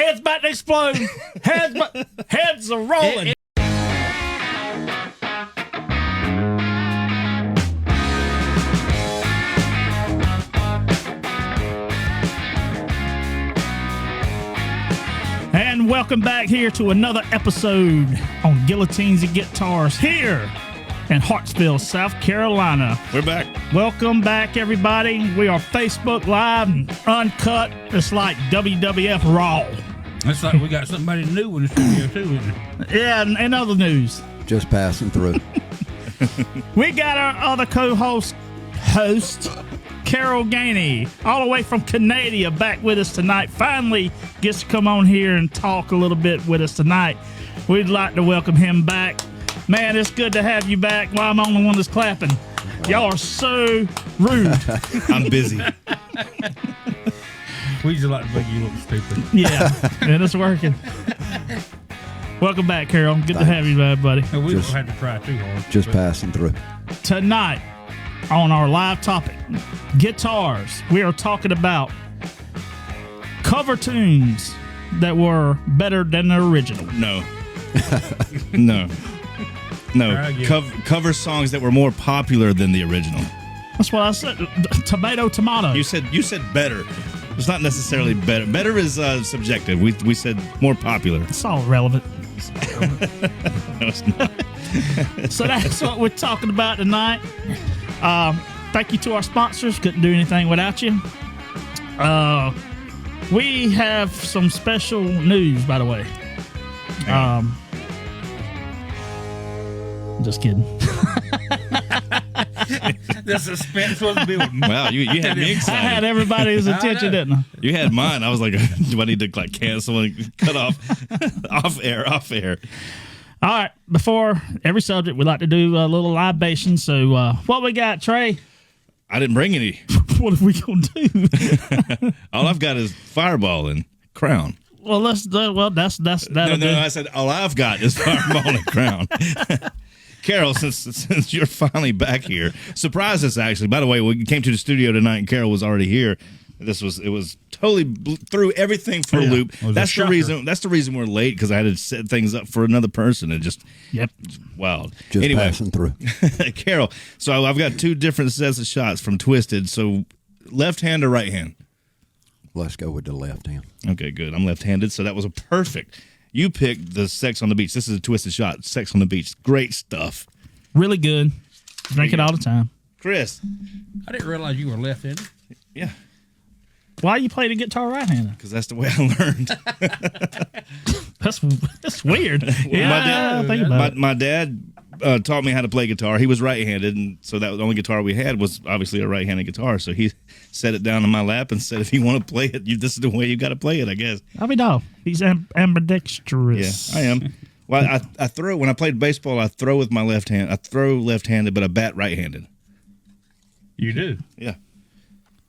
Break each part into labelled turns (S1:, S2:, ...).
S1: Heads about to explode. Heads are rolling. And welcome back here to another episode on Guillotines and Guitars here in Hartsville, South Carolina.
S2: We're back.
S1: Welcome back, everybody. We are Facebook Live and uncut. It's like WWF Raw.
S3: It's like we got somebody new in the studio, too, isn't it?
S1: Yeah, and other news.
S4: Just passing through.
S1: We got our other co-host, Carol Gainey, all the way from Canada, back with us tonight. Finally gets to come on here and talk a little bit with us tonight. We'd like to welcome him back. Man, it's good to have you back. While I'm the only one that's clapping. Y'all are so rude.
S2: I'm busy.
S3: We just like to make you look stupid.
S1: Yeah, and it's working. Welcome back, Carol. Good to have you back, buddy.
S3: And we don't have to try too hard.
S4: Just passing through.
S1: Tonight, on our live topic, guitars, we are talking about cover tunes that were better than the original.
S2: No. No. Cover songs that were more popular than the original.
S1: That's what I said. Tomato.
S2: You said better. It's not necessarily better. Better is subjective. We said more popular.
S1: It's all relevant.
S2: No, it's not.
S1: So that's what we're talking about tonight. Thank you to our sponsors. Couldn't do anything without you. We have some special news, by the way. Just kidding.
S3: The suspense was building.
S2: Wow, you had me excited.
S1: I had everybody's attention, didn't I?
S2: You had mine. I was like, do I need to cancel and cut off? Off air.
S1: All right. Before every subject, we like to do a little libation. So what we got, Trey?
S2: I didn't bring any.
S1: What are we going to do?
S2: All I've got is Fireball and Crown.
S1: Well, that's that.
S2: No, I said all I've got is Fireball and Crown. Carol, since you're finally back here, surprised us actually. By the way, we came to the studio tonight and Carol was already here. It was totally threw everything for a loop. That's the reason. That's the reason we're late, because I had to set things up for another person. And just wild.
S4: Just
S2: anyway,
S4: passing through.
S2: Carol. So I've got two different sets of shots from Twisted. So left hand or right hand?
S4: Let's go with the left hand.
S2: Okay, good. I'm left-handed, so that was a perfect. You picked the Sex on the Beach. This is a Twisted shot. Sex on the Beach. Great stuff.
S1: Really good. Drink it all the time.
S2: Chris.
S3: I didn't realize you were left-handed.
S2: Yeah.
S1: Why you play the guitar right-handed?
S2: Because that's the way I learned.
S1: That's weird. Yeah,
S2: my dad taught me how to play guitar. He was right-handed, and so that was the only guitar we had was obviously a right-handed guitar. So he set it down in my lap and said, if you want to play it, this is the way you got to play it, I guess.
S1: I mean, no. He's ambidextrous.
S2: Yeah, I am. Well, I throw, when I played baseball, I throw with my left hand. I throw left-handed, but I bat right-handed.
S3: You do?
S2: Yeah.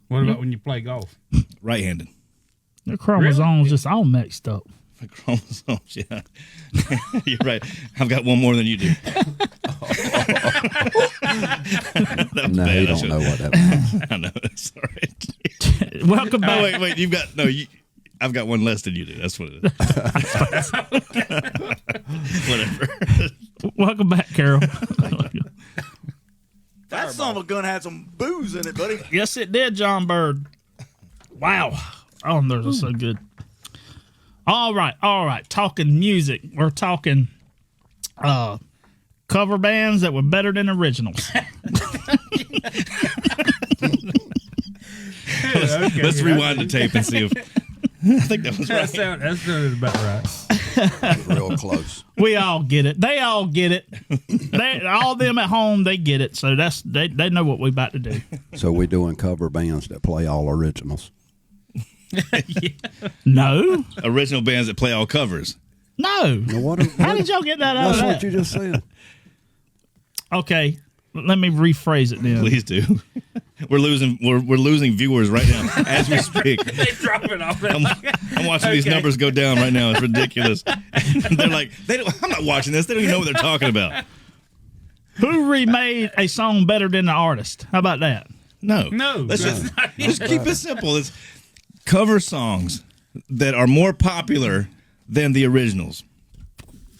S3: What about when you play golf?
S2: Right-handed.
S1: The chromosomes just all mixed up.
S2: The chromosomes, yeah. You're right. I've got one more than you do.
S4: No, you don't know what that means.
S2: I know. It's all right.
S1: Welcome back.
S2: Oh, wait. You've got I've got one less than you do. That's what it is. Whatever.
S1: Welcome back, Carol.
S5: That son of a gun had some booze in it, buddy.
S1: Yes, it did, John Bird. Wow. Oh, those are so good. All right. Talking music. We're talking cover bands that were better than originals.
S2: Let's rewind the tape and see if... I think that was right.
S3: That sounded about right.
S4: Real close.
S1: We all get it. They all get it. All them at home, they get it. So they know what we're about to do.
S4: So we're doing cover bands that play all originals.
S1: Yeah. No.
S2: Original bands that play all covers.
S1: No. How did y'all get that out of that?
S4: That's what you just said.
S1: Okay. Let me rephrase it then.
S2: Please do. We're losing viewers right now as we speak.
S3: They drop it off.
S2: I'm watching these numbers go down right now. It's ridiculous. They're like, I'm not watching this. They don't even know what they're talking about.
S1: Who remade a song better than the artist? How about that?
S2: No.
S3: No.
S2: Let's just keep it simple. It's cover songs that are more popular than the originals.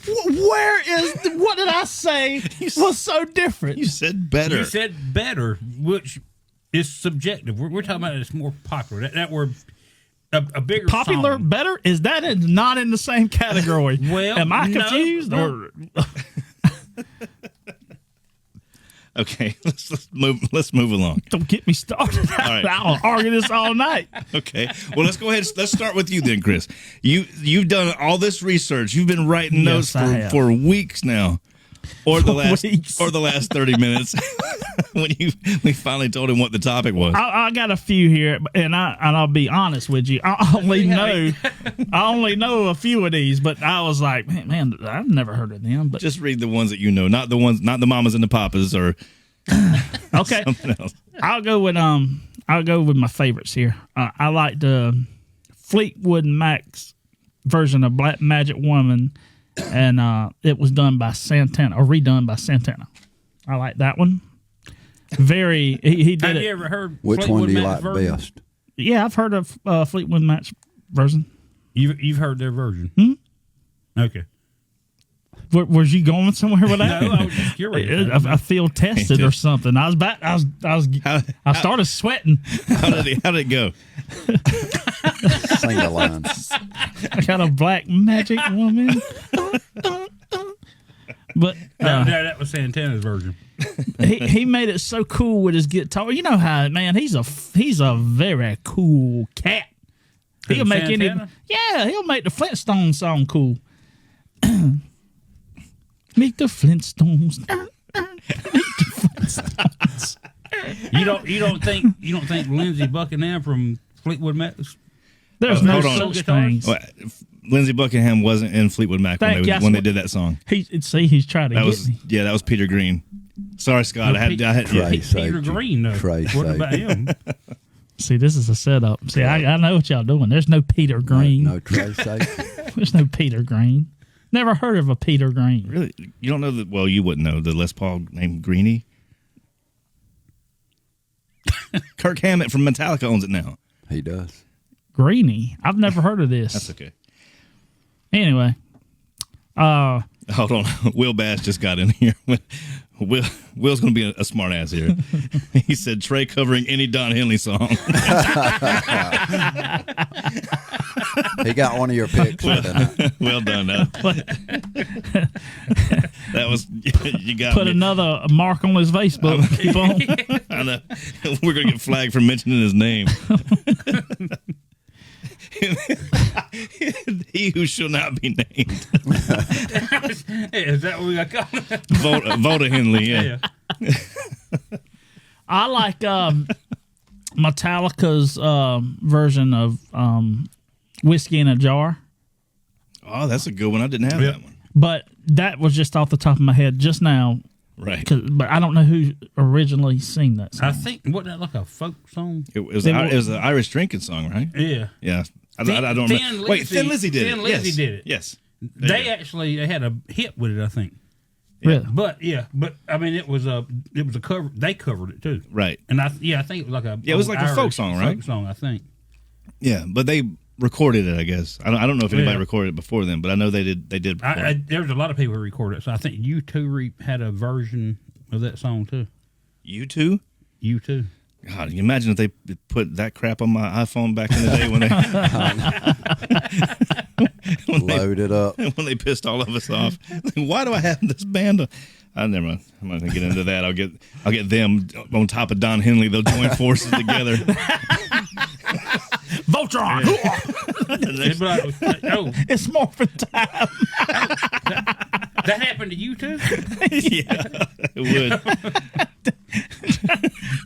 S1: What did I say was so different?
S2: You said better.
S3: You said better, which is subjective. We're talking about it's more popular. That word, a bigger
S1: Popular,
S3: song.
S1: better? Is that not in the same category?
S3: Well,
S1: am I
S3: no,
S1: confused?
S3: no.
S1: Or
S2: Okay, let's move along.
S1: don't get me started.
S2: right.
S1: I'll argue this all night.
S2: Okay. Well, let's go ahead. Let's start with you then, Chris. You've done all this research. You've been writing notes
S1: I have.
S2: for weeks now, or the last
S1: weeks.
S2: 30 minutes when we finally told him what the topic was.
S1: I got a few here, and I'll be honest with you. I only know a few of these, but I was like, man, I've never heard of them. But
S2: Just read the ones that you know, not the mamas and the papas or
S1: okay,
S2: something else.
S1: I'll go with my favorites here. I like the Fleetwood Mac's version of Black Magic Woman, and it was done by Santana, or redone by Santana. I like that one. He did
S3: Have
S1: it.
S3: you ever heard
S4: Which
S3: Fleetwood
S4: one do you
S3: Mac's
S4: like
S3: version?
S4: best?
S1: Yeah, I've heard of Fleetwood Mac's version.
S3: You've heard their version? Okay.
S1: Was you going somewhere with that?
S3: No, I was just curious.
S1: I feel tested or something. I started sweating.
S2: How did it go?
S4: Sing the line.
S1: I got a black magic woman. But
S3: No, that was Santana's version.
S1: he made it so cool with his guitar. You know how, man, he's a very cool cat. He'll make
S3: Santana?
S1: he'll make the Flintstones song cool. Make the Flintstones.
S3: You don't think Lindsey Buckingham from Fleetwood Mac?
S1: There's no
S2: hold on.
S1: such thing.
S2: Well, Lindsey Buckingham wasn't in Fleetwood Mac when they did that song.
S1: He's trying to get me.
S2: That was Peter Green. Sorry, Scott. I had
S4: Trey
S3: Peter
S4: saved you.
S3: Green, though.
S4: Trey
S3: What
S4: saved
S3: about
S4: you.
S3: him?
S1: See, this is a setup. See, I know what y'all doing. There's no Peter Green.
S4: No Trey saved.
S1: There's no Peter Green. Never heard of a Peter Green.
S2: Really? You don't know that? Well, you wouldn't know the Les Paul named Greenie. Kirk Hammett from Metallica owns it now.
S4: He does.
S1: Greenie. I've never heard of this.
S2: That's okay.
S1: Anyway,
S2: Hold on. Will Bass just got in here. Will's going to be a smart ass here. He said Trey covering any Don Henley song.
S4: He got one of your picks.
S2: Well done. That was, you got
S1: put
S2: me.
S1: another mark on his Facebook. Keep on.
S2: I know. We're going to get flagged for mentioning his name. He who shall not be named.
S3: Hey, is that what we got called?
S2: Voda Henley, yeah.
S1: I like Metallica's version of Whiskey in a Jar,
S2: Oh, that's a good one. I didn't have that one.
S1: but that was just off the top of my head just now.
S2: Right.
S1: But I don't know who originally sang that song.
S3: I think, wasn't that like a folk song?
S2: It was an Irish drinking song, right?
S3: Yeah.
S2: Yeah. I don't
S3: Thin
S2: remember.
S3: Lizzy-
S2: Wait, Thin Lizzy did
S3: Thin
S2: it.
S3: Lizzy
S2: Yes.
S3: did it.
S2: Yes. There
S3: They
S2: you go.
S3: actually had a hit with it, I think.
S1: Really?
S3: But I mean, it was a cover. They covered it too,
S2: Right.
S3: and I think it was like a
S2: Yeah, it was like a folk
S3: Irish
S2: song, right?
S3: Folk song, I think.
S2: Yeah, but they recorded it, I guess. I don't know if anybody
S3: Yeah.
S2: recorded it before then, but I know they did. They did. Record it.
S3: There was a lot of people who recorded it, so I think U2 had a version of that song too.
S2: You too?
S3: U2.
S2: God, can you imagine if they put that crap on my iPhone back in the day when they
S4: Load it up.
S2: when they pissed all of us off. Like, why do I have this band? Never mind. I'm not gonna get into that. I'll get them on top of Don Henley. They'll join forces together.
S1: Voltron.
S3: They'd be like, oh,
S1: It's Morphin time.
S3: that happened to you too?
S2: Yeah, it would.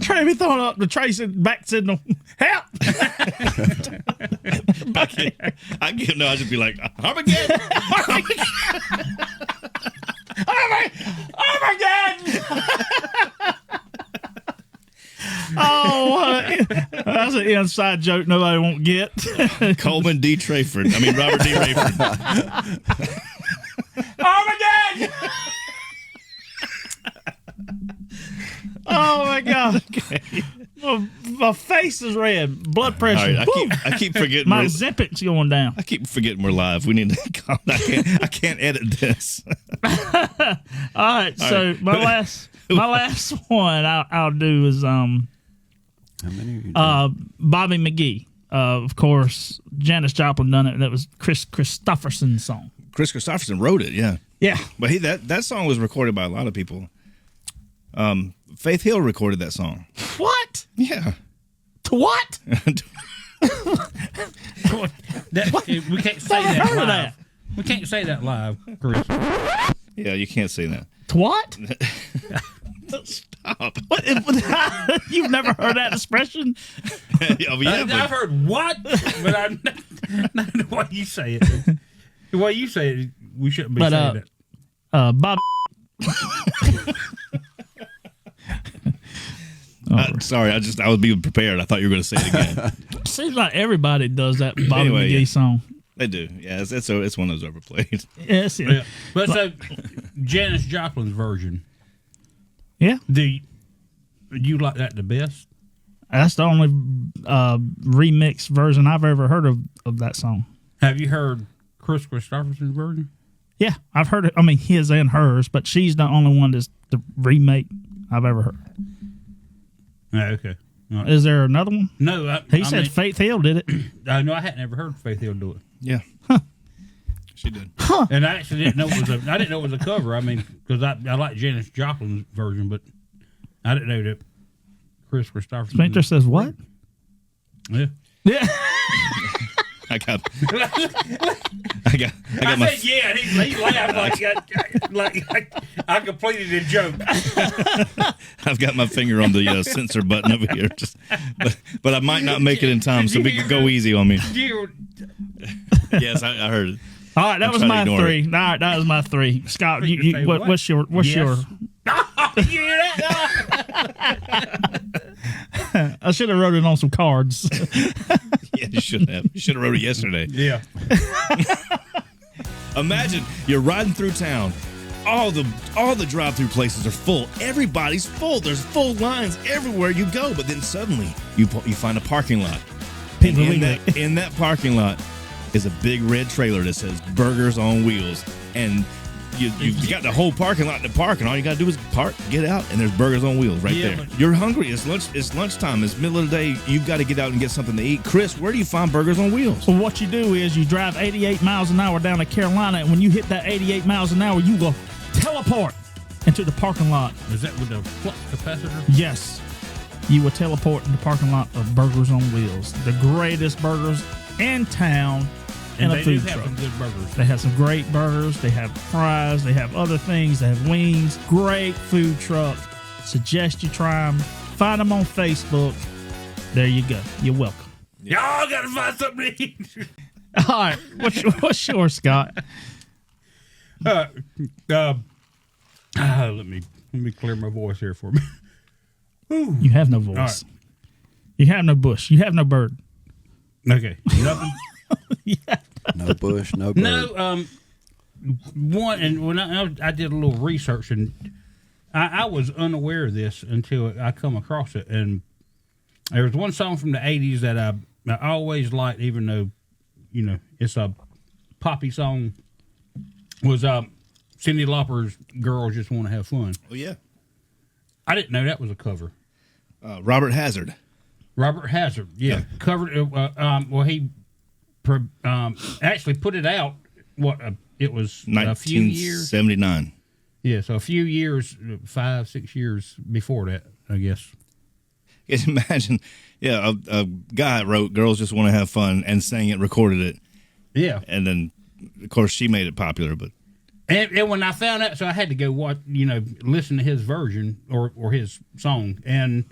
S1: Trey be throwing up the trace back signal. Help!
S2: I just be like Armageddon.
S1: Armageddon! Oh, that's an inside joke nobody won't get.
S2: Coleman D. Trayford. I mean Robert D. Rayford.
S1: Armageddon! Oh my God! Well, my face is red. Blood pressure.
S2: All right, I keep forgetting.
S1: My Ozempic's going down.
S2: I keep forgetting we're live. We need to calm. I can't edit this.
S1: All right, so my last one I'll do is
S4: How many are you doing?
S1: Bobby McGee. Of course, Janis Joplin done it. That was Chris Christopherson's song.
S2: Chris Christopherson wrote it, yeah.
S1: Yeah.
S2: But that song was recorded by a lot of people. Faith Hill recorded that song.
S1: What?
S2: Yeah.
S1: What?
S3: We can't say that
S1: heard of
S3: live.
S1: that.
S3: We can't say that live, Chris.
S2: Yeah, you can't say that.
S1: What?
S2: Stop.
S1: What? You've never heard that expression?
S3: I've heard what, but I not the way you say it. The way you say it, we shouldn't be saying that.
S1: Bob.
S2: Sorry, I was being prepared. I thought you were going to say it again.
S1: Seems like everybody does that Bobby
S2: Anyway,
S1: McGee
S2: yeah.
S1: song.
S2: They do. Yeah, it's one of those overplayed.
S1: Yes,
S3: Yeah. But so, Janis Joplin's version,
S1: yeah.
S3: do you like that the best?
S1: That's the only remix version I've ever heard of that song.
S3: Have you heard Chris Christopherson's version?
S1: Yeah, I've heard it. I mean, his and hers, but she's the only one that's the remake I've ever heard.
S3: Oh, okay. All right.
S1: Is there another one?
S3: No,
S1: He said Faith Hill did it.
S3: No, I hadn't ever heard Faith Hill do it.
S2: Yeah. She did.
S3: And I actually didn't know it was a cover. I mean, because I like Janis Joplin's version, but I didn't know that Chris Christopherson.
S1: Spencer says what?
S3: Yeah.
S1: Yeah.
S2: I got
S3: I
S2: my
S3: said yeah, and he laughed like I completed a joke.
S2: I've got my finger on the censor button over here. But I might not make it in time, so go easy on me. Yes, I heard it.
S1: All right, that was
S2: trying
S1: my
S2: to ignore
S1: three. All right, that was my three. Scott, what's your?
S3: Yes.
S1: I should have wrote it on some cards.
S2: Yeah, you should have. You should have wrote it yesterday.
S3: Yeah.
S2: Imagine you're riding through town. All the drive-through places are full. Everybody's full. There's full lines everywhere you go. But then suddenly you find a parking lot. And in that parking lot is a big red trailer that says Burgers on Wheels. And you've got the whole parking lot to park, and all you got to do is park, get out, and there's Burgers on Wheels right there. You're hungry. It's lunchtime. It's middle of the day. You've got to get out and get something to eat. Chris, where do you find Burgers on Wheels?
S1: Well, what you do is you drive 88 miles an hour down to Carolina, and when you hit that 88 miles an hour, you will teleport into the parking lot.
S3: Is that with the flux capacitor?
S1: Yes. You will teleport in the parking lot of Burgers on Wheels. The greatest burgers in town. And a food truck.
S3: Some good burgers.
S1: They have some great burgers. They have fries. They have other things. They have wings. Great food truck. Suggest you try them. Find them on Facebook. There you go. You're welcome.
S3: Y'all gotta find something to eat.
S1: All right. What's yours, Scott?
S3: Let me clear my voice here for me.
S1: You have no voice.
S3: Right.
S1: You have no bush. You have no bird.
S3: Okay. Nothing.
S1: Yeah.
S4: No bush, no bird.
S3: No, one, and when I did a little research, and I was unaware of this until I come across it. And there was one song from the 80s that I always liked, even though, it's a poppy song, was Cyndi Lauper's Girls Just Want to Have Fun.
S2: Oh, yeah.
S3: I didn't know that was a cover.
S2: Robert Hazard.
S3: Robert Hazard, yeah. Covered it. He actually put it out. It was a few years.
S2: 1979.
S3: Yeah, so a few years, 5-6 years before that, I guess.
S2: Can you imagine? Yeah, a guy wrote "Girls Just Want to Have Fun" and sang it, recorded it.
S3: Yeah,
S2: and then of course she made it popular. But
S3: and when I found out, so I had to go listen to his version or his song, and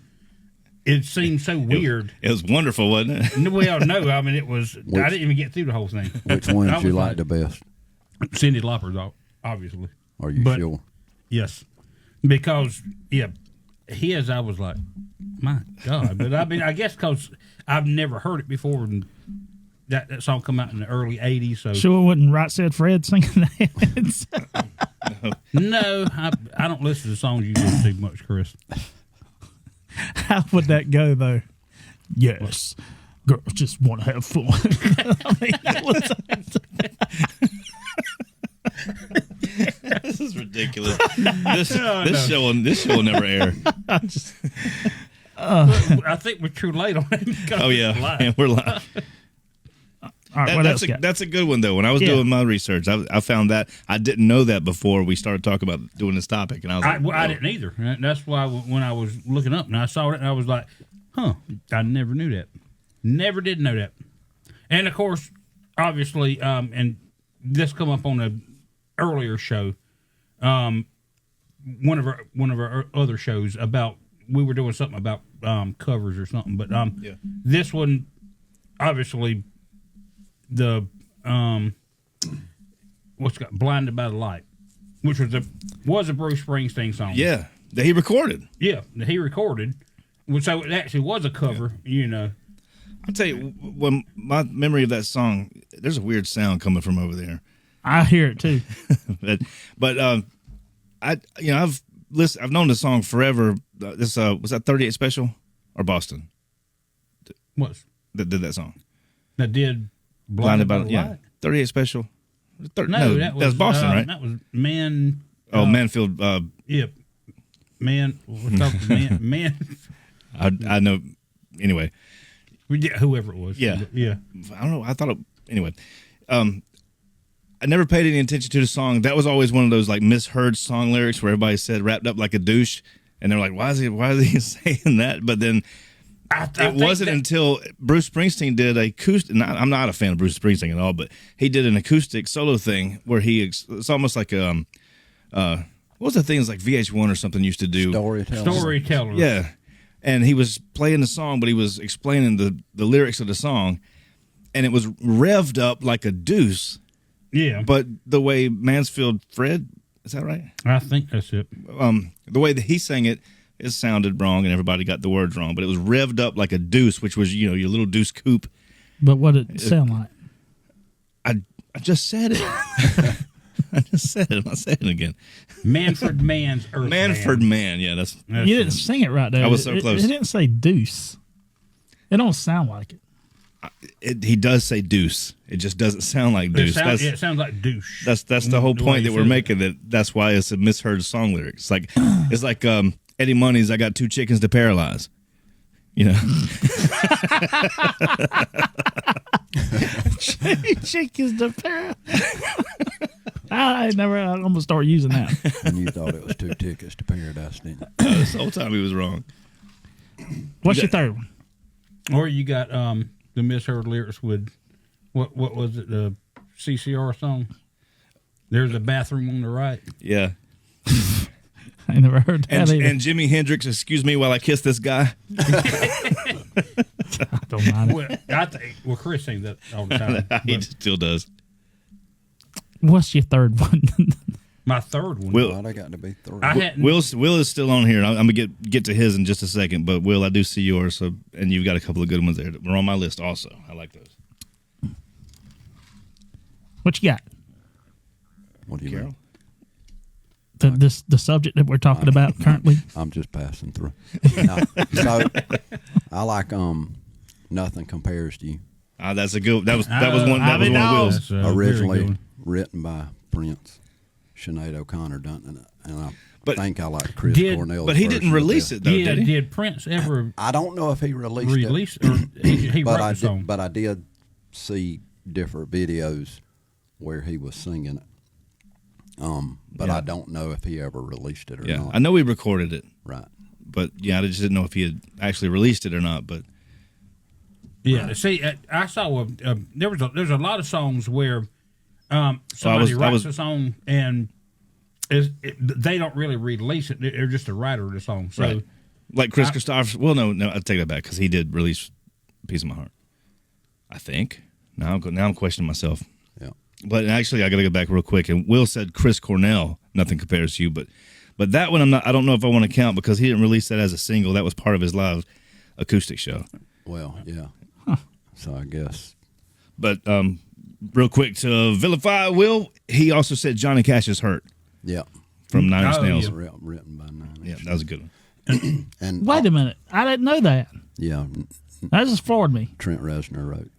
S3: it seemed so weird.
S2: It was wonderful, wasn't it?
S3: Well, no, I mean it was. I didn't even get through the whole thing.
S4: Which one did you like the best?
S3: Cyndi Lauper's, obviously.
S4: Are you sure?
S3: Yes, because his, I was like, my God. But I mean, I guess because I've never heard it before, and that song come out in the early '80s. So
S1: sure, wasn't Right Said Fred singing that?
S3: No, I don't listen to songs you listen to much, Chris.
S1: How would that go though? Yes. Girls just want to have fun. I mean, that was,
S2: This is ridiculous. This show will never air.
S3: I think we're too late on it.
S2: Oh yeah, and we're live.
S1: all right, what else you got?
S2: That's a good one though. When I was doing my research, I found that I didn't know that before we started talking about doing this topic, and I was like,
S3: I didn't either. And that's why when I was looking up and I saw it, and I was like, huh, I never knew that. Never did know that. And of course, obviously, and this come up on an earlier show, one of our other shows about, we were doing something about covers or something, but this one, obviously, the what's got Blinded by the Light, which was a Bruce Springsteen song.
S2: yeah, that he recorded.
S3: Yeah, that he recorded. So it actually was a cover, you know.
S2: I'll tell you, when my memory of that song, there's a weird sound coming from over there.
S1: I hear it too.
S2: but I've known the song forever. This was that 38 Special or Boston?
S3: What?
S2: That did that song.
S3: That did
S2: Blinded by
S3: the
S2: yeah,
S3: Light?
S2: 38 Special.
S3: No, that was
S2: Boston, right?
S3: That was Man.
S2: Manfield.
S3: Yep. Man. What's up, Man?
S2: I know. Anyway.
S3: Yeah, whoever it was.
S2: Yeah.
S3: Yeah.
S2: I don't know. I thought anyway. I never paid any attention to the song. That was always one of those like misheard song lyrics where everybody said wrapped up like a douche, and they're like, why is he saying that? But then it wasn't until Bruce Springsteen did acoustic. I'm not a fan of Bruce Springsteen at all, but he did an acoustic solo thing where it's almost like what was the thing? It's like VH1 or something used to do
S3: Storyteller.
S2: Yeah. And he was playing the song, but he was explaining the lyrics of the song, and it was revved up like a deuce.
S3: Yeah.
S2: But the way Mansfield Fred, is that right?
S3: I think that's it.
S2: The way that he sang it sounded wrong, and everybody got the words wrong. But it was revved up like a deuce, which was your little deuce coupe.
S1: But what did it sound like?
S2: I just said it. I just said it. I'll say it again.
S3: Manfred Mann's Earth
S2: Manfred Mann. Yeah, that's
S1: You didn't sing it right there.
S2: I was so close.
S1: It didn't say deuce. It don't sound like it.
S2: He does say deuce. It just doesn't sound like deuce.
S3: It sounds like douche.
S2: That's the whole point that we're
S3: says
S2: making. That's why it's a misheard song lyric. It's like Eddie Money's "I got two chickens to paralyze." You know.
S1: Chickens to paralyze. I'm gonna start using that.
S4: And you thought it was 2 tickets to paradise, didn't you?
S2: This whole time he was wrong.
S1: What's your third one?
S3: Or you got the misheard lyrics with what was it, the CCR song? There's a bathroom on the right.
S2: Yeah.
S1: I never heard that either.
S2: And Jimi Hendrix, excuse me while I kiss this guy.
S1: I don't mind it.
S3: Well, Chris sings that all the time.
S2: He still does.
S1: What's your third one?
S3: My third one.
S2: Will,
S4: Well, they got to be 3.
S2: Will is still on here. I'm gonna get to his in just a second, but Will, I do see yours. So, and you've got a couple of good ones there. We're on my list also. I like those.
S1: What you got?
S4: What do you
S2: Carol?
S4: mean?
S1: The subject that we're talking about currently?
S4: I'm just passing through. No, so I like Nothing Compares to You.
S2: That's a good. That was one. That was one of Will's.
S3: That's a very
S4: Originally
S3: good one.
S4: written by Prince. Sinead O'Connor done it, and I
S2: But-
S4: think I like Chris
S3: Did-
S4: Cornell's
S2: But he
S4: version
S2: didn't
S4: of
S2: release
S4: that.
S2: it though, did he?
S3: Did Prince ever
S4: I don't know if he released it,
S3: release or he
S4: but
S3: wrote the song?
S4: but I did see different videos where he was singing it. But I don't know if he ever released it or
S2: Yeah,
S4: not.
S2: I know he recorded it,
S4: Right.
S2: but yeah, I just didn't know if he had actually released it or not. But
S3: Yeah, see, I saw there's a lot of songs where somebody writes a song and they don't really release it; they're just a writer of the song. So,
S2: right. Like Chris Christopherson. Well, no, I take that back because he did release "Piece of My Heart." I think now I'm questioning myself.
S4: Yeah.
S2: But actually, I got to go back real quick. And Will said Chris Cornell, Nothing Compares to You. But that one, I don't know if I want to count because he didn't release that as a single. That was part of his live acoustic show.
S4: Well, yeah. So I guess.
S2: But real quick to vilify Will, he also said Johnny Cash is hurt
S4: Yeah.
S2: from Nine Inch
S3: Oh,
S2: Nails.
S3: yeah.
S4: Written by Nine Inch.
S2: Yeah, that was a good one.
S4: And
S1: Wait a minute. I didn't know that.
S4: Yeah,
S1: That just floored me.
S4: Trent Reznor wrote.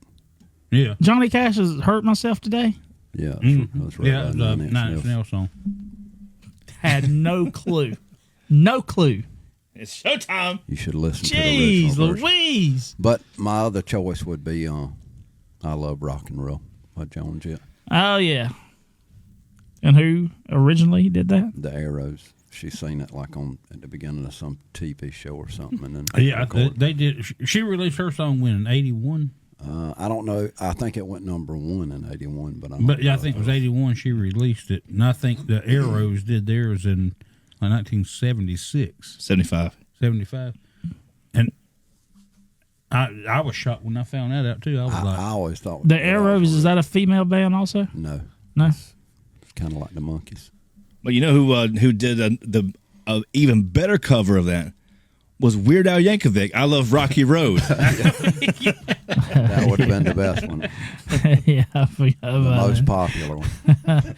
S3: Yeah.
S1: Johnny Cash has hurt myself today.
S4: Yeah, that's right.
S3: Yeah, the Nine Inch Nails song.
S1: Had no clue. No clue.
S2: It's showtime.
S4: You should listen to the
S1: Jeez
S4: original version.
S1: Louise.
S4: But my other choice would be I Love Rock and Roll by Joan Jett.
S1: Oh, yeah. And who originally did that?
S4: The Arrows. She seen it like at the beginning of some TV show or something. And then
S3: Yeah,
S4: recorded.
S3: they did. She released her song when in 81.
S4: I don't know. I think it went #1 in 81, but
S3: I think it was 81 she released it. And I think the Arrows did theirs in 1976.
S2: 75.
S3: 75. And I was shocked when I found that out, too. I was like,
S4: I always thought
S1: The Arrows, is that a female band also?
S4: No,
S1: No.
S4: it's kind of like the Monkees.
S2: But you know who did the even better cover of that was Weird Al Yankovic. I Love Rocky Road.
S4: That would have been the best one,
S1: Yeah, I forgot
S4: the
S1: about
S4: most
S1: it.
S4: popular one.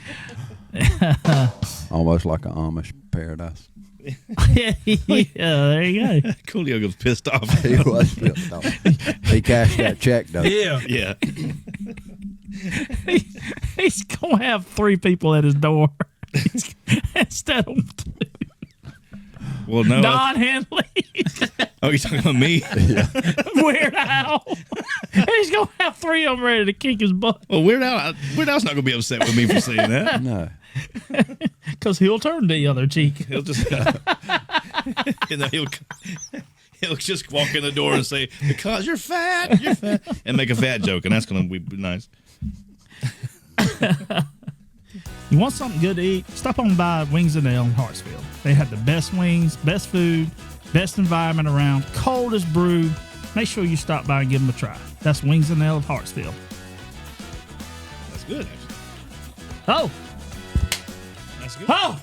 S4: Almost like an Amish paradise.
S1: Yeah, there you go.
S2: Coolio was pissed off.
S4: He was pissed off. He cashed that check though.
S3: yeah.
S2: Yeah.
S1: He's going to have 3 people at his door instead of 2.
S2: Well, no.
S1: Don Henley,
S2: Oh, you're talking about me?
S1: Weird Al. He's going to have 3 of them ready to kick his butt
S2: Well, Weird Al's not going to be upset with me for saying that.
S4: No,
S1: because he'll turn the other cheek.
S2: He'll just, he'll just walk in the door and say, "Because you're fat," and make a fat joke, and that's going to be nice.
S1: You want something good to eat? Stop on by Wingz And Ale in Hartsville. They have the best wings, best food, best environment around, coldest brew. Make sure you stop by and give them a try. That's Wingz And Ale of Hartsville.
S2: That's good, actually.
S1: Oh,
S2: That's good.
S1: oh,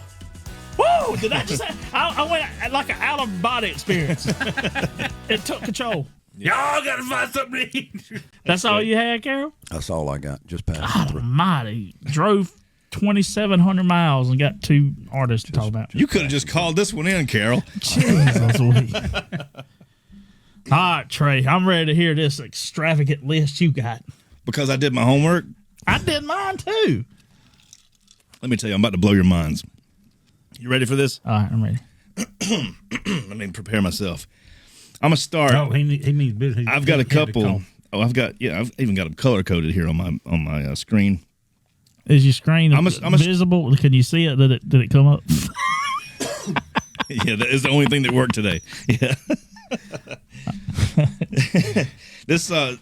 S1: whoa! Did I just? I went like an out of body experience. It took control.
S3: Y'all got to find something to eat.
S1: That's all you had, Carol?
S4: that's all I got. Just passing
S1: God
S4: through.
S1: almighty. Drove 2,700 miles and got 2 artists to talk about.
S2: You could have just called this one in, Carol.
S1: Jesus, Louise. All right, Trey, I'm ready to hear this extravagant list you got.
S2: Because I did my homework.
S1: I did mine too.
S2: Let me tell you, I'm about to blow your minds. You ready for this?
S1: All right, I'm ready.
S2: Let me prepare myself. I'm gonna start.
S3: Oh, he means business.
S2: I've got a couple. Oh, I've even got them color coded here on my screen.
S1: Is your screen
S2: I'm a-
S1: visible? Can you see it? Did it come up?
S2: Yeah, that is the only thing that worked today. Yeah. This so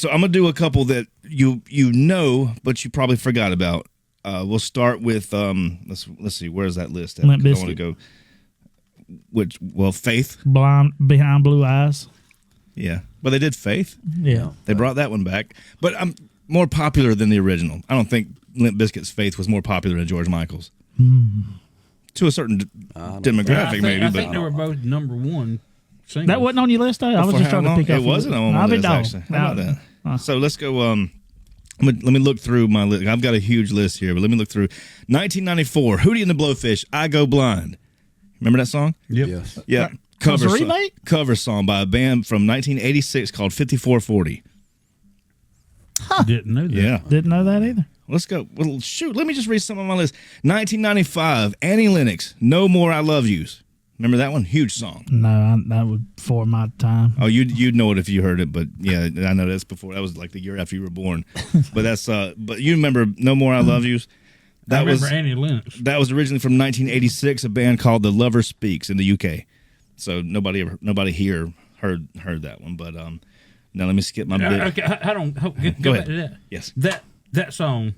S2: I'm gonna do a couple that you know, but you probably forgot about. We'll start with let's see, where's that list at?
S1: Limp
S2: 'Cause I want
S1: Bizkit.
S2: to go Faith.
S1: Blind behind blue eyes.
S2: Yeah. But they did Faith.
S1: Yeah.
S2: They brought that one back. But I'm more popular than the original. I don't think Limp Bizkit's Faith was more popular than George Michael's. To a certain demographic, maybe.
S3: I
S2: but
S3: think they were both #1 singles.
S1: That wasn't on your list, though. I was
S2: for
S1: just
S2: how
S1: trying to
S2: long?
S1: pick up.
S2: It wasn't on my list, actually. How about that? So let's go. Let me look through my list. I've got a huge list here, but let me look through. 1994, Hootie and the Blowfish, I Go Blind. Remember that song?
S3: Yep.
S4: Yes.
S2: Yeah.
S1: Was it a remake?
S2: Cover song by a band from 1986 called 5440.
S3: Didn't know that.
S2: Yeah.
S1: Didn't know that either.
S2: Let's go. Well, shoot, let me just read some on my list. 1995, Annie Lennox, No More I Love Yous. Remember that one? Huge song.
S1: No, that was before my time.
S2: Oh, you'd know it if you heard it, but yeah, I know that's before. That was like the year after you were born. But that's but you remember No More I Love Yous?
S3: I remember Annie Lennox.
S2: That was originally from 1986, a band called The Lover Speaks in the UK. So nobody here heard that one. But now let me skip my bit.
S3: Okay, hold on. Go
S2: ahead.
S3: back to that.
S2: Yes.
S3: That song.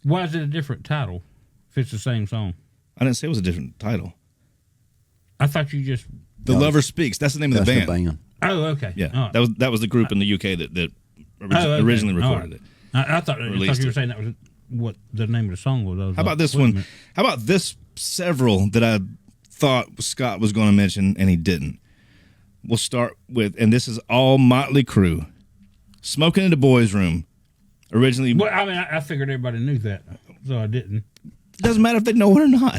S3: Why is it a different title if it's the same song?
S2: I didn't say it was a different title.
S3: I thought you just.
S2: The Lover Speaks. That's the name of
S4: That's
S2: the
S4: the
S2: band.
S4: band.
S3: Oh, okay.
S2: Yeah,
S3: All right.
S2: that was the group in the UK that
S3: Okay.
S2: originally
S3: All
S2: recorded
S3: right.
S2: it.
S3: I thought you
S2: Released
S3: were
S2: it.
S3: saying that was what the name of the song was. I was
S2: How about
S3: like,
S2: this
S3: wait a
S2: one?
S3: minute.
S2: How about this several that I thought Scott was going to mention and he didn't? We'll start with, and this is all Motley Crue. Smoking in the Boys' Room. Originally,
S3: Well, I mean, I figured everybody knew that, so I didn't.
S2: doesn't matter if they know it or not.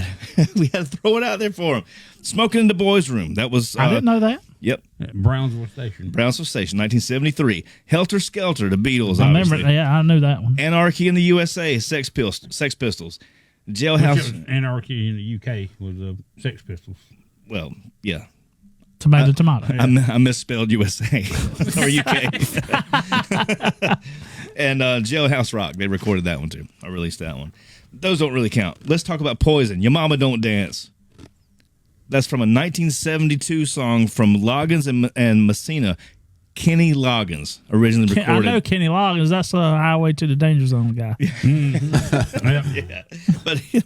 S2: We had to throw it out there for them. Smoking in the Boys' Room. That was
S1: I didn't know that.
S2: Yep.
S3: Brownsville Station.
S2: Brownsville Station, 1973. Helter Skelter, the Beatles,
S1: I
S2: obviously.
S1: remember. Yeah, I knew that one.
S2: Anarchy in the USA, Sex Pistols. Jailhouse.
S3: Anarchy in the UK was the Sex Pistols.
S2: Well, yeah.
S1: Tomato.
S2: I misspelled USA or UK. And Jailhouse Rock, they recorded that one too. I released that one. Those don't really count. Let's talk about Poison. Your Mama Don't Dance. That's from a 1972 song from Loggins and Messina. Kenny Loggins originally recorded.
S1: I know Kenny Loggins. That's the Highway to the Danger Zone guy.
S2: Yeah,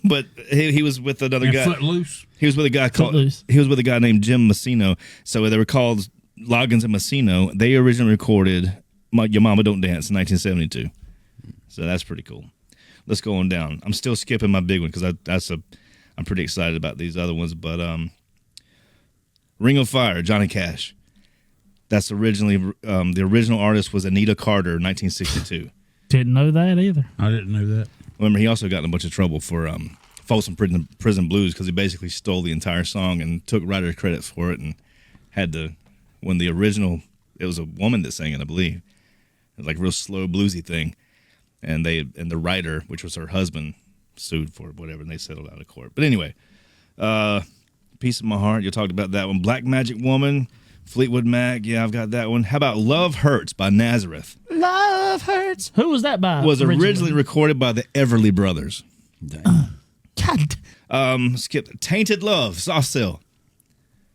S2: but he was with another guy.
S3: Footloose.
S2: He was with a guy called.
S1: Footloose.
S2: He was with a guy named Jim Messino. So they were called Loggins and Messino. They originally recorded "Your Mama Don't Dance" in 1972. So that's pretty cool. Let's go on down. I'm still skipping my big one because I'm pretty excited about these other ones. But Ring of Fire, Johnny Cash. That's originally the original artist was Anita Carter, 1962.
S1: Didn't know that either.
S3: I didn't know that.
S2: Remember, he also got in a bunch of trouble for Folsom Prison Blues because he basically stole the entire song and took writer credit for it and had to, when the original, it was a woman that sang it, I believe. It was like a real slow bluesy thing. And the writer, which was her husband, sued for whatever, and they settled out of court. But anyway, Piece of My Heart, you talked about that one. Black Magic Woman, Fleetwood Mac, yeah, I've got that one. How about Love Hurts by Nazareth?
S1: Love Hurts. Who was that by?
S2: Was originally recorded by the Everly Brothers.
S1: God.
S2: Skip Tainted Love, Soft Cell.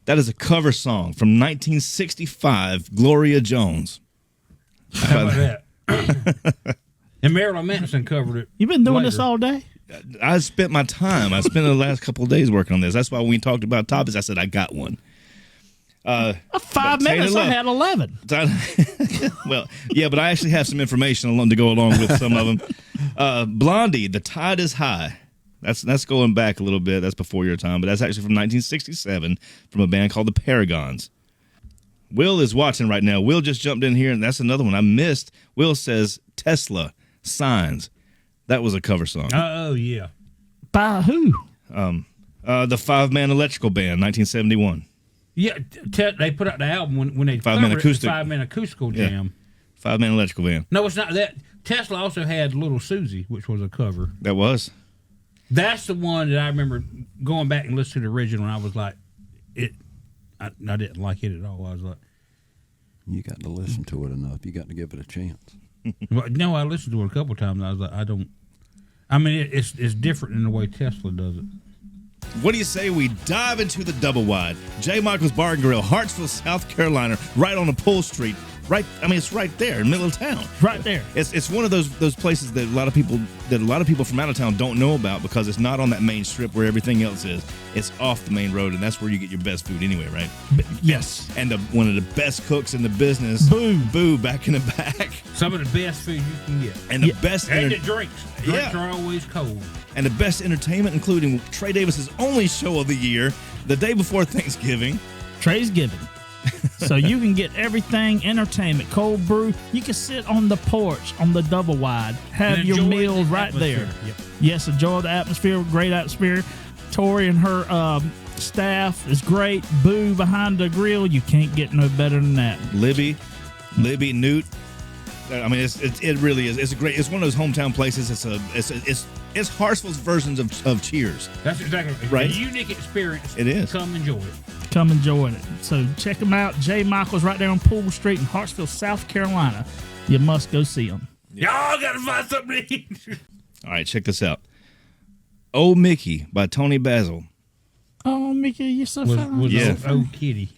S2: That is a cover song from 1965, Gloria Jones.
S3: How about that? And Marilyn Manson covered it.
S1: You been doing this
S3: later.
S1: all day?
S2: I spent my time. I spent the last couple of days working on this. That's why when we talked about topics, I said I got one.
S1: 5 minutes, I had 11.
S2: Well, yeah, but I actually have some information to go along with some of them. Blondie, The Tide is High. That's going back a little bit. That's before your time, but that's actually from 1967 from a band called the Paragons. Will is watching right now. Will just jumped in here, and that's another one I missed. Will says Tesla, Signs. That was a cover song.
S3: Oh, yeah.
S1: By who?
S2: The 5-Man Electrical Band, 1971.
S3: Yeah, they put out the album when they
S2: Five-Man
S3: covered
S2: acoustic.
S3: it, 5-Man Acoustical Jam.
S2: 5-Man Electrical Band.
S3: No, it's not that. Tesla also had Little Susie, which was a cover.
S2: That was.
S3: That's the one that I remember going back and listening to the original, and I was like, I didn't like it at all. I was like,
S4: You got to listen to it enough. You got to give it a chance.
S3: well, no, I listened to it a couple of times. And I was like, it's different in the way Tesla does it.
S2: What do you say we dive into the double wide? J.Michael's Bar and Grill, Hartsville, South Carolina, right on the Pole Street. Right, it's right there in the middle of town.
S1: Right there.
S2: It's one of those places that a lot of people from out of town don't know about because it's not on that main strip where everything else is. It's off the main road, and that's where you get your best food anyway, right?
S1: Yes.
S2: And one of the best cooks in the business, Boo, back in the back.
S3: Some of the best food you can get.
S2: And the best
S3: And the drinks. Drinks
S2: Yeah.
S3: are always cold.
S2: and the best entertainment, including Trey Davis's only show of the year, the day before Thanksgiving.
S1: Trey's Giving. So you can get everything, entertainment, cold brew. You can sit on the porch on the double wide, have
S3: And
S1: your
S3: enjoy
S1: meal
S3: the
S1: right there.
S3: atmosphere. Yep.
S1: Yes, enjoy the atmosphere, great atmosphere. Tori and her staff is great. Boo behind the grill. You can't get no better than that.
S2: Libby, Newt. I mean, it really is. It's it's one of those hometown places. It's Hartsville's versions of Cheers.
S3: That's exactly
S2: Right.
S3: It's a unique experience.
S2: It is.
S3: Come enjoy it.
S1: Come enjoy it. So check them out. J.Michael's right there on Poole Street in Hartsville, South Carolina. You must go see them.
S3: Y'all gotta find something to eat.
S2: All right, check this out. Oh Mickey by Tony Basil.
S1: Oh, Mickey, you're so fine.
S3: Was
S2: Yeah.
S3: old Kitty.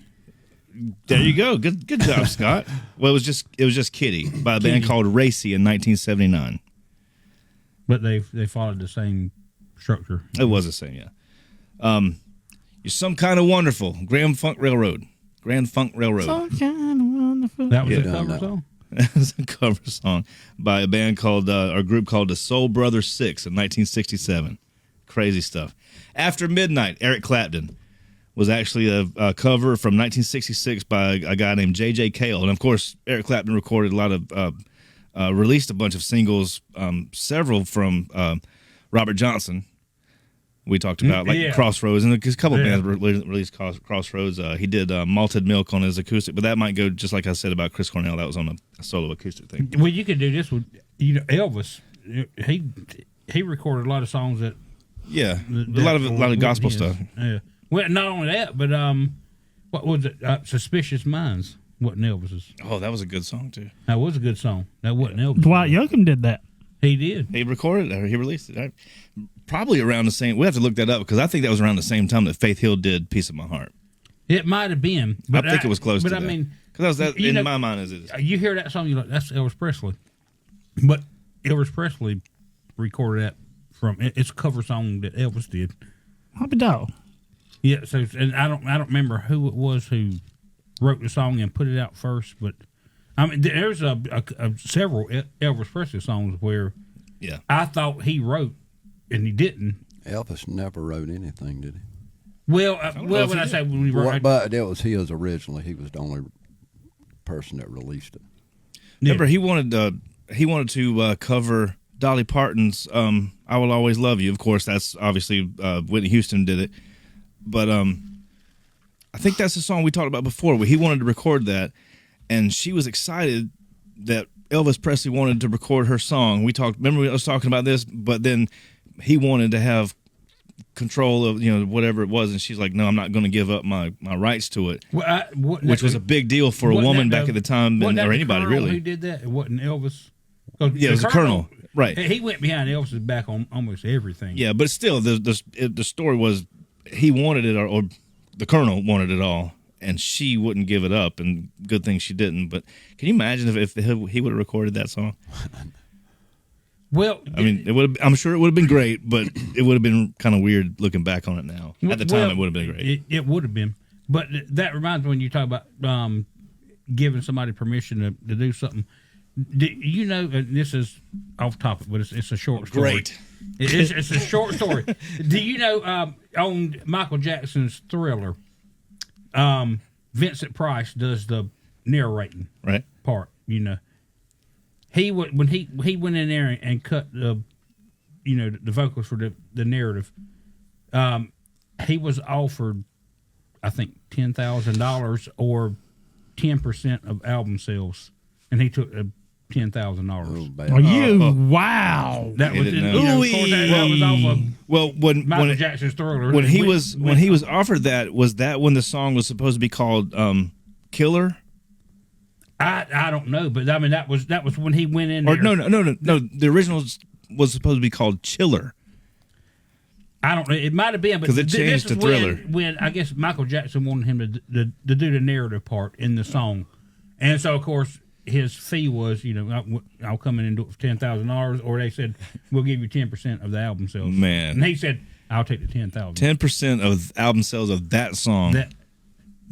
S2: There you go. Good job, Scott. Well, it was just Kitty by a band called Racy in 1979.
S3: But they followed the same structure.
S2: It was the same, yeah. You're Some Kind of Wonderful, Grand Funk Railroad.
S1: So kind of wonderful.
S3: That was
S2: Yeah.
S3: a cover
S4: No.
S3: song.
S2: It's a cover song by a band called, or group called the Soul Brothers 6 in 1967. Crazy stuff. After Midnight, Eric Clapton was actually a cover from 1966 by a guy named J.J. Cale. And of course, Eric Clapton recorded a lot of, released a bunch of singles, several from Robert Johnson, we talked about, like
S3: Yeah.
S2: Crossroads, and a couple of
S3: Yeah.
S2: bands released Crossroads. He did Malted Milk on his acoustic, but that might go just like I said about Chris Cornell. That was on a solo acoustic thing.
S3: Well, you could do this with Elvis. He recorded a lot of songs that
S2: Yeah, a lot of gospel
S3: his.
S2: stuff.
S3: Yeah. Well, not only that, but what was it? Suspicious Minds wasn't Elvis's.
S2: Oh, that was a good song too.
S3: That was a good song. That wasn't Elvis.
S1: Dwight Yoakam did that.
S3: He did.
S2: He recorded it, or he released it. Probably around the same. We have to look that up because I think that was around the same time that Faith Hill did "Piece of My Heart."
S3: It might have been. But
S2: I think it was close
S3: but
S2: to
S3: I
S2: that.
S3: mean,
S2: because that was that
S3: you
S2: in
S3: know,
S2: my mind as it is.
S3: you hear that song, you're like, that's Elvis Presley. But Elvis Presley recorded that from. It's a cover song that Elvis did.
S1: Happy dog.
S3: Yeah. So, and I don't remember who it was who wrote the song and put it out first, but I mean, there's several Elvis Presley songs where I thought he wrote and he didn't.
S4: Elvis never wrote anything, did he?
S3: Well, when I say when he wrote,
S4: But it was his originally. He was the only person that released it.
S2: Remember, he wanted to cover Dolly Parton's "I Will Always Love You." Of course, that's obviously Whitney Houston did it, but I think that's the song we talked about before. Where he wanted to record that, and she was excited that Elvis Presley wanted to record her song. Remember, I was talking about this, but then he wanted to have control of whatever it was, and she's like, "No, I'm not going to give up my rights to it," which was a big deal for a woman back at the time, or anybody really.
S3: Who did that? It wasn't Elvis.
S2: Yeah, it was the Colonel. Right.
S3: He went behind Elvis's back on almost everything.
S2: Yeah, but still, the story was he wanted it, or the Colonel wanted it all, and she wouldn't give it up. And good thing she didn't. But can you imagine if he would have recorded that song?
S3: Well,
S2: I mean, I'm sure it would have been great, but it would have been kind of weird looking back on it now. At the time, it would have been great.
S3: It would have been. But that reminds me when you talk about giving somebody permission to do something. Do you know, this is off topic, but it's a short story.
S2: Great.
S3: It's a short story. Do you know on Michael Jackson's Thriller, Vincent Price does the narrating part, He would when he went in there and cut the vocals for the narrative. He was offered, I think, $10,000 or 10% of album sales, and he took $10,000.
S1: Are you? Wow.
S3: That was
S2: didn't
S3: of
S2: know.
S3: course, that was off of
S2: Well, when
S3: Michael Jackson's Thriller.
S2: when he was offered that, was that when the song was supposed to be called "Killer"?
S3: I don't know, but I mean that was when he went in
S2: Or
S3: there.
S2: no. The original was supposed to be called "Chiller."
S3: I don't know. It might have been, but
S2: 'Cause it changed
S3: this is
S2: to Thriller.
S3: when I guess Michael Jackson wanted him to do the narrative part in the song, and so of course his fee was I'll come in and do it for $10,000, or they said we'll give you 10% of the album sales.
S2: Man.
S3: And he said I'll take the 10,000.
S2: 10% of album sales of that song.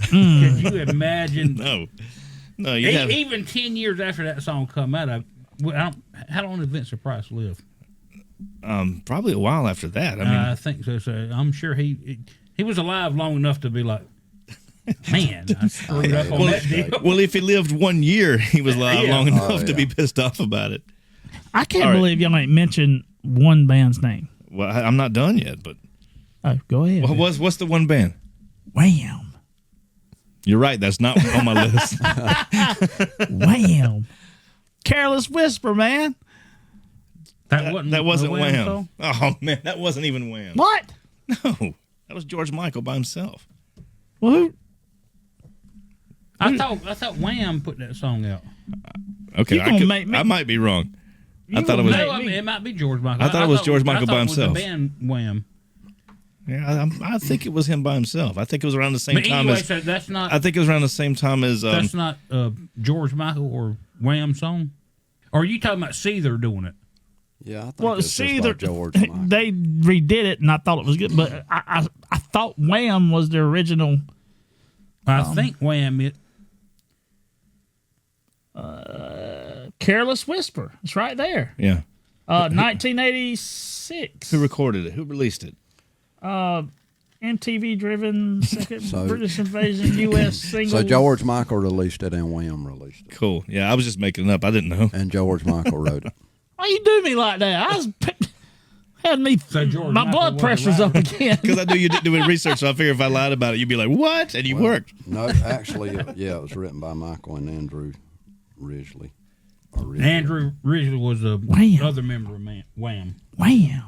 S3: Can you imagine?
S2: No. You have
S3: Even 10 years after that song come out, how long did Vincent Price live?
S2: probably a while after that. I mean,
S3: I think so. So I'm sure he was alive long enough to be like, man, I screwed up on that deal.
S2: well, if he lived 1 year, he was alive long enough to be pissed off about it.
S1: I can't believe y'all ain't mentioned one band's name.
S2: Well, I'm not done yet, but
S1: Oh, go ahead.
S2: what's the one band?
S1: Wham.
S2: You're right. That's not on my list.
S1: Wham. Careless Whisper, man.
S3: That
S2: wasn't
S3: a
S2: Wham.
S3: song?
S2: Oh man, that wasn't even Wham.
S1: What?
S2: No, that was J.Michael by himself.
S1: Well, who?
S3: I thought Wham put that song out.
S2: Okay,
S1: You gonna make me-
S2: I might be wrong. I thought it was.
S3: No, I mean, it might be J.Michael.
S2: I thought it was J.Michael by himself.
S3: The band Wham.
S2: Yeah, I think it was him by himself. I think it was around the same
S3: But
S2: time
S3: anyway,
S2: as.
S3: so that's not
S2: I think it was around the same time as.
S3: that's not J.Michael or Wham song. Or are you talking about Seether doing it?
S4: Yeah, I think
S1: Well,
S4: it's
S1: see,
S4: just like George Michael.
S1: they redid it, and I thought it was good. But I thought Wham was the original.
S3: I think Wham it.
S1: Careless Whisper. It's right there.
S2: Yeah.
S1: 1986.
S2: Who recorded it? Who released it?
S1: MTV driven second
S4: So-
S1: British Invasion U.S. single.
S4: So George Michael released it and Wham released it.
S2: Cool. Yeah, I was just making it up. I didn't know.
S4: And George Michael wrote it.
S1: Why you do me like that? Had me.
S3: So George
S1: My
S3: Michael
S1: blood
S3: was
S1: pressure's
S3: a
S1: up again.
S2: Because I knew you didn't do any research, so I figured if I lied about it, you'd be like, "What?" And you worked.
S4: No, actually, yeah, it was written by Michael and Andrew Ridgely.
S3: Andrew Ridgely was the
S1: Wham.
S3: other member of Wham.
S1: Wham.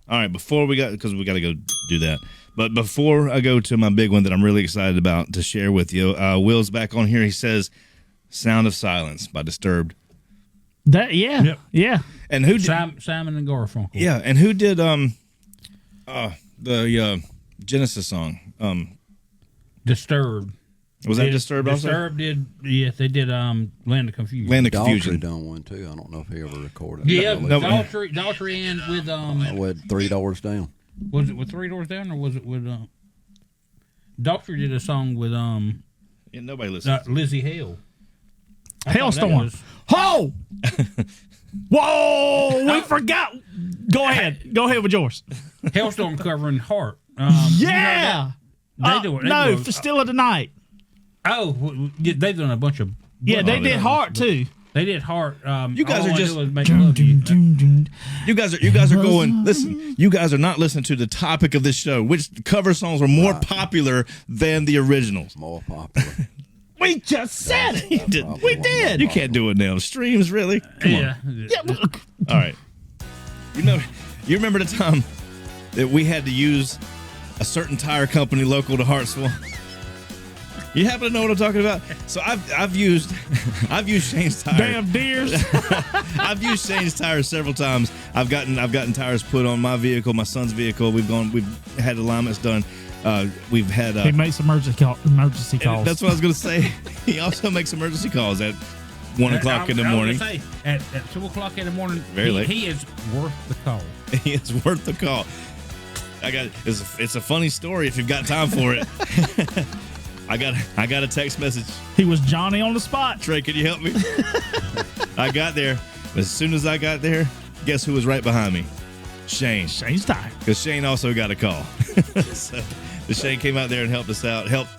S2: All right, because we got to go do that. But before I go to my big one that I'm really excited about to share with you, Will's back on here. He says, "Sound of Silence" by Disturbed.
S1: That yeah.
S2: And who did
S3: Simon and Garfunkel?
S2: Yeah, and who did the Genesis song?
S3: Disturbed.
S2: Was that Disturbed also?
S3: Disturbed did, yes, they did Land of Confusion.
S2: Land of
S4: Daltrey
S2: Confusion.
S4: done one too. I don't know if he ever recorded.
S3: Yeah,
S2: No,
S3: Daltrey and with
S4: with 3 Doors Down.
S3: was it with 3 Doors Down or was it with Daltrey did a song with
S2: Yeah, nobody listens.
S3: Lizzie Hale.
S1: Hailstorm. Ho! Whoa! We forgot. Go ahead. Go ahead with yours.
S3: Hailstorm covering Heart.
S1: Yeah.
S3: They do it.
S1: No, for Still of the Night.
S3: They've done a bunch of.
S1: Yeah, they did Heart too.
S3: They did Heart.
S2: You guys
S3: All
S2: are
S3: I
S2: just-
S3: Do is Make Love You.
S2: You guys are going. Listen, you guys are not listening to the topic of this show, which cover songs were more popular than the originals.
S4: More popular.
S1: We just said it. We did.
S2: You can't do it now. Streams, really? Come on.
S1: Yeah, look.
S2: All right. You remember the time that we had to use a certain tire company local to Hartsville? You happen to know what I'm talking about? So I've used Shane's tire.
S1: Damn deers.
S2: I've used Shane's tires several times. I've gotten tires put on my vehicle, my son's vehicle. We've had alignments done. We've had
S1: He makes emergency calls.
S2: that's what I was gonna say. He also makes emergency calls at 1 o'clock in the morning.
S3: I was gonna say, at 2 o'clock in the morning,
S2: Very late.
S3: He is worth the call.
S2: It's worth the call. It's a funny story if you've got time for it. I got a text message.
S1: He was Johnny on the spot.
S2: Trey, can you help me? I got there. As soon as I got there, guess who was right behind me? Shane.
S1: Shane's tired.
S2: Because Shane also got a call. So Shane came out there and helped us out, helped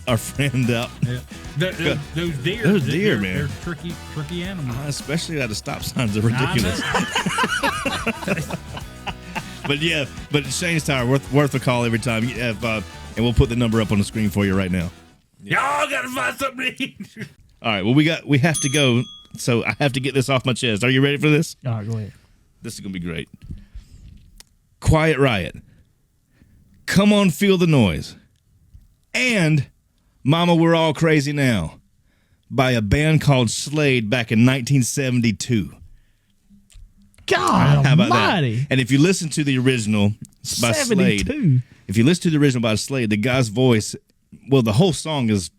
S2: our friend out.
S3: Yeah. Those deer.
S2: Those deer, man.
S3: They're tricky animals.
S2: Especially at the stop signs are ridiculous. But Shane's tire worth a call every time. And we'll put the number up on the screen for you right now.
S3: Y'all gotta find something to eat.
S2: All right. Well, we have to go. So I have to get this off my chest. Are you ready for this?
S1: All right, go ahead.
S2: This is gonna be great. Quiet Riot. Come on, Feel the Noise. And Mama, We're All Crazy Now by a band called Slade back in 1972.
S1: God
S2: How about
S1: almighty.
S2: that? And if you listen to the original by
S1: 72.
S2: Slade, if you listen to the original by Slade, the guy's voice, well, the whole song is,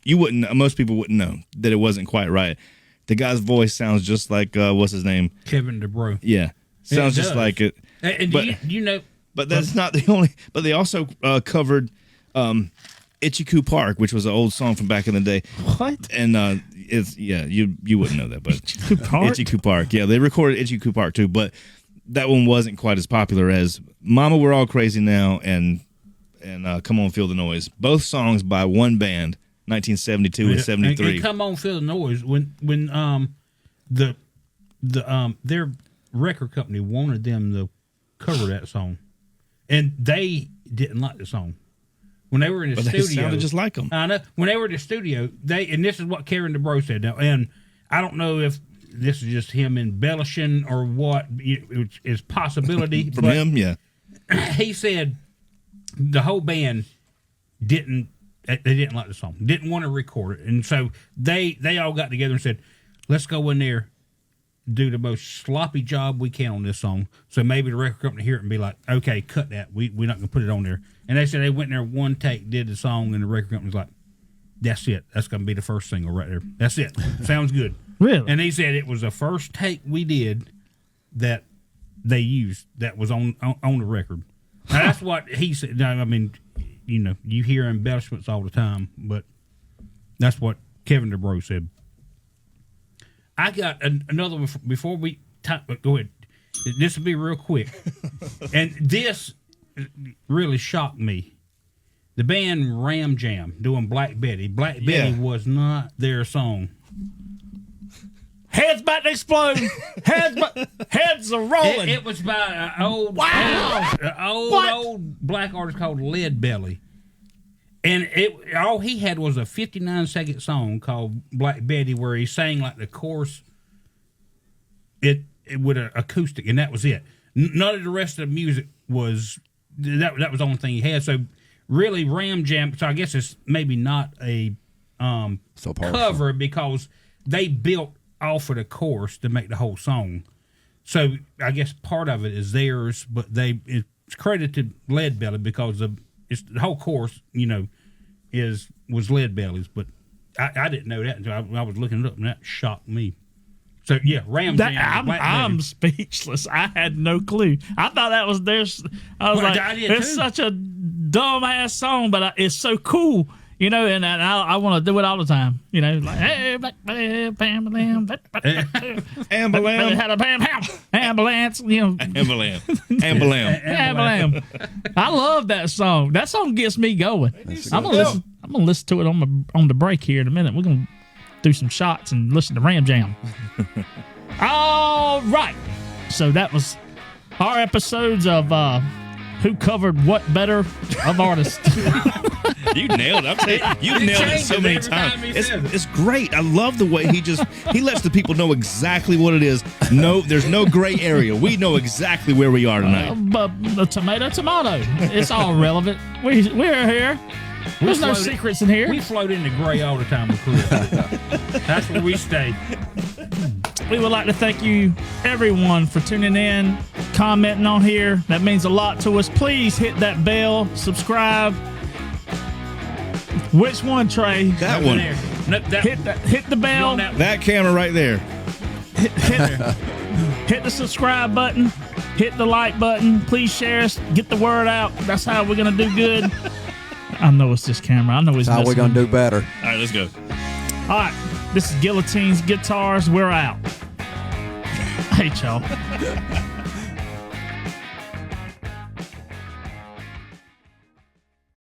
S2: most people wouldn't know that it wasn't quite right. The guy's voice sounds just like, what's his name?
S3: Kevin DeBro.
S2: Yeah. Sounds
S3: It
S2: just
S3: does.
S2: like it.
S3: And
S2: But-
S3: do you know?
S2: But that's not the only. But they also covered "Itchy Coo Park," which was an old song from back in the day.
S1: What?
S2: And you wouldn't know that, but
S1: Itchy Coo Park?
S2: Itchy Coo Park. Yeah, they recorded Itchy Coo Park too, but that one wasn't quite as popular as "Mama, We're All Crazy Now" and "Come On, Feel the Noise." Both songs by one band, 1972 and 73.
S3: And Come On, Feel the Noise. When their record company wanted them to cover that song, and they didn't like the song. When they were in the
S2: But
S3: studio,
S2: they sounded just like them.
S3: I know. When they were in the studio, and this is what Kevin DeBro said now, and I don't know if this is just him embellishing or what, which is possibility.
S2: From
S3: but
S2: him, yeah.
S3: he said the whole band didn't like the song, didn't want to record it, and so they all got together and said, let's go in there, do the most sloppy job we can on this song, so maybe the record company hear it and be like, okay, cut that, we're not going to put it on there. And they said they went in there one take, did the song, and the record company was like, that's it, that's going to be the first single right there, that's it, sounds good.
S1: Really?
S3: And he said it was the first take we did that they used that was on the record. Now, that's what he said. Now, I mean, you hear embellishments all the time, but that's what Kevin DeBro said. I got another one before we go ahead. This will be real quick. And this really shocked me. The band Ram Jam doing Black Betty. Black Betty was not their song.
S1: Heads about to explode. Heads are rolling.
S3: It was by an old black artist called Lead Belly. And all he had was a 59-second song called Black Betty where he sang like the chorus it with an acoustic, and that was it. None of the rest of the music was that was the only thing he had. So really Ram Jam, so I guess it's maybe not a cover because they built off of the chorus to make the whole song. So I guess part of it is theirs, but it's credited to Lead Belly because the whole chorus, was Lead Belly's. But I didn't know that until I was looking it up, and that shocked me. So yeah, Ram Jam.
S1: I'm speechless. I had no clue. I thought that was theirs. I was it's such a dumb ass song, but it's so cool. And I want to do it all the time. Like, hey, black bam, bam, bam,
S2: Ambulance.
S1: had a bam, ambulance.
S2: Ambulance.
S1: I love that song. That song gets me going. I'm gonna listen to it on the break here in a minute. We're gonna do some shots and listen to Ram Jam. All right. So that was our episodes of Who Covered What Better of Artists.
S2: You nailed it. I'm saying, you've nailed it so many times. It's great. I love the way he lets the people know exactly what it is. No, there's no gray area. We know exactly where we are tonight.
S1: But the tomato. It's all relevant. We're here. There's no secrets in here.
S3: We float into gray all the time with Chris. That's where we stay.
S1: We would like to thank you, everyone, for tuning in, commenting on here. That means a lot to us. Please hit that bell, subscribe. Which one, Trey?
S2: That one.
S3: No,
S1: hit the bell.
S2: That camera right there.
S1: Hit the subscribe button. Hit the like button. Please share us. Get the word out. That's how we're going to do good. I know it's this camera. I know it's
S4: how we're going to do better.
S2: All right, let's go.
S1: All right. This is Guillotines Guitars. We're out. Hey, y'all.